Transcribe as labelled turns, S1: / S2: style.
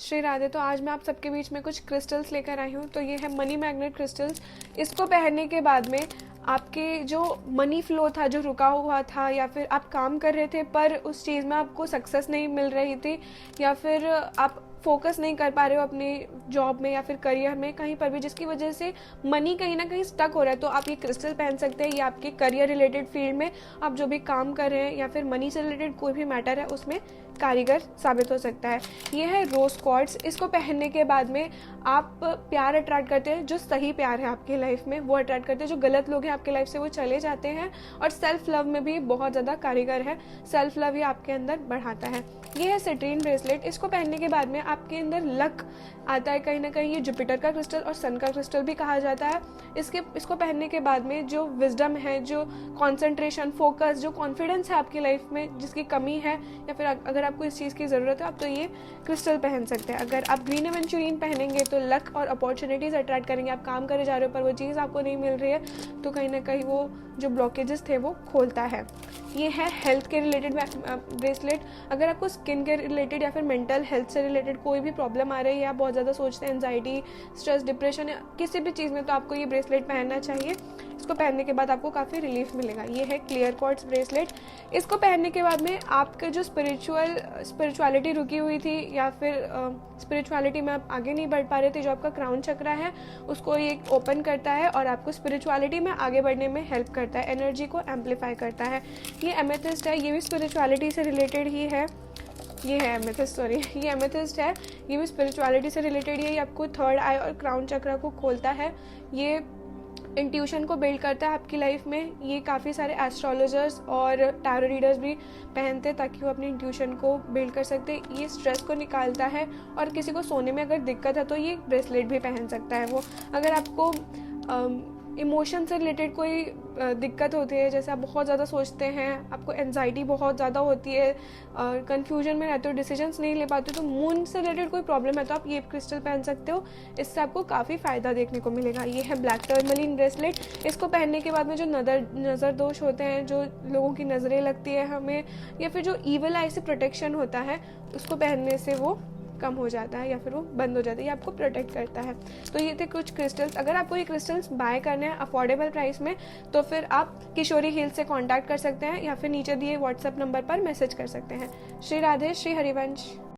S1: श्री राधे। तो आज मैं आप सबके बीच में कुछ क्रिस्टल्स लेकर आई हूँ। तो ये है मनी मैग्नेट क्रिस्टल्स। इसको पहनने के बाद में आपके जो मनी फ्लो था, जो रुका हुआ था, या फिर आप काम कर रहे थे पर उस चीज़ में आपको सक्सेस नहीं मिल रही थी, या फिर आप फोकस नहीं कर पा रहे हो अपनी जॉब में या फिर करियर में कहीं पर भी, जिसकी वजह से मनी कहीं ना कहीं स्टक हो रहा है, तो आप ये क्रिस्टल पहन सकते हैं। ये आपके करियर रिलेटेड फील्ड में आप जो भी काम कर रहे हैं या फिर मनी से रिलेटेड कोई भी मैटर है उसमें कारीगर साबित हो सकता है। ये है रोज क्वार्ट्ज। इसको पहनने के बाद में आप प्यार अट्रैक्ट करते हैं, जो सही प्यार है आपकी लाइफ में वो अट्रैक्ट करते हैं, जो गलत लोग हैं आपकी लाइफ से वो चले जाते हैं, और सेल्फ लव में भी बहुत ज़्यादा कारीगर है। सेल्फ लव ही आपके अंदर बढ़ाता है। ये है सिट्रीन ब्रेसलेट। इसको पहनने के बाद में आपके अंदर लक आता है कहीं ना कहीं। ये जुपिटर का क्रिस्टल और सन का क्रिस्टल भी कहा जाता है। इसको पहनने के बाद में जो विजडम है, जो कॉन्सेंट्रेशन, फोकस, जो कॉन्फिडेंस है आपकी लाइफ में जिसकी कमी है, या फिर अगर आपको इस चीज़ की ज़रूरत है आप तो ये क्रिस्टल पहन सकते हैं। अगर आप ग्रीन एवेंचुरिन पहनेंगे तो लक और अपॉर्चुनिटीज़ अट्रैक्ट करेंगे। आप काम करे जा रहे हो पर वो चीज़ आपको नहीं मिल रही है तो कहीं ना कहीं वो जो ब्लॉकेजेस थे वो खोलता है। ये है हेल्थ के रिलेटेड ब्रेसलेट। अगर आपको स्किन के रिलेटेड या फिर मेंटल हेल्थ से रिलेटेड कोई भी प्रॉब्लम आ रही है, आप बहुत ज़्यादा सोचते हैं, एंजाइटी, स्ट्रेस, डिप्रेशन या किसी भी चीज़ में, तो आपको ये ब्रेसलेट पहनना चाहिए। इसको पहनने के बाद आपको काफ़ी रिलीफ मिलेगा। ये है क्लियर क्वार्ट्ज ब्रेसलेट। इसको पहनने के बाद में आपके जो स्पिरिचुअलिटी रुकी हुई थी या फिर स्पिरिचुअलिटी में आप आगे नहीं बढ़ पा रहे थे, जो आपका क्राउन चक्रा है उसको ये ओपन करता है और आपको स्पिरिचुअलिटी में आगे बढ़ने में हेल्प करता है, एनर्जी को एम्पलीफाई करता है। ये एमेथिस्ट है, ये भी स्पिरिचुअलिटी से रिलेटेड ही है। ये है एमेथिस्ट, सॉरी, ये एमेथिस्ट है, ये भी स्पिरिचुअलिटी से रिलेटेड है। ये आपको थर्ड आई और क्राउन चक्रा को खोलता है। ये इंट्यूशन को बिल्ड करता है आपकी लाइफ में। ये काफ़ी सारे एस्ट्रोलॉजर्स और टैरो रीडर्स भी पहनते हैं ताकि वो अपनी इंट्यूशन को बिल्ड कर सकते हैं। ये स्ट्रेस को निकालता है, और किसी को सोने में अगर दिक्कत है तो ये ब्रेसलेट भी पहन सकता है वो। अगर आपको इमोशन से रिलेटेड कोई दिक्कत होती है, जैसे आप बहुत ज़्यादा सोचते हैं, आपको एंजाइटी बहुत ज़्यादा होती है, कंफ्यूजन में रहते हो, डिसीजंस नहीं ले पाते हो, तो मून से रिलेटेड कोई प्रॉब्लम है तो आप ये क्रिस्टल पहन सकते हो। इससे आपको काफ़ी फ़ायदा देखने को मिलेगा। ये है ब्लैक टर्मलिन ब्रेसलेट। इसको पहनने के बाद में जो नज़र दोष होते हैं, जो लोगों की नज़रें लगती है हमें, या फिर जो ईवल आई से प्रोटेक्शन होता है, उसको पहनने से वो कम हो जाता है या फिर वो बंद हो जाता है। ये आपको प्रोटेक्ट करता है। तो ये थे कुछ क्रिस्टल्स। अगर आपको ये क्रिस्टल्स बाय करने हैं अफोर्डेबल प्राइस में तो फिर आप किशोरी हिल्स से कांटेक्ट कर सकते हैं या फिर नीचे दिए व्हाट्सएप नंबर पर मैसेज कर सकते हैं। श्री राधे, श्री हरिवंश।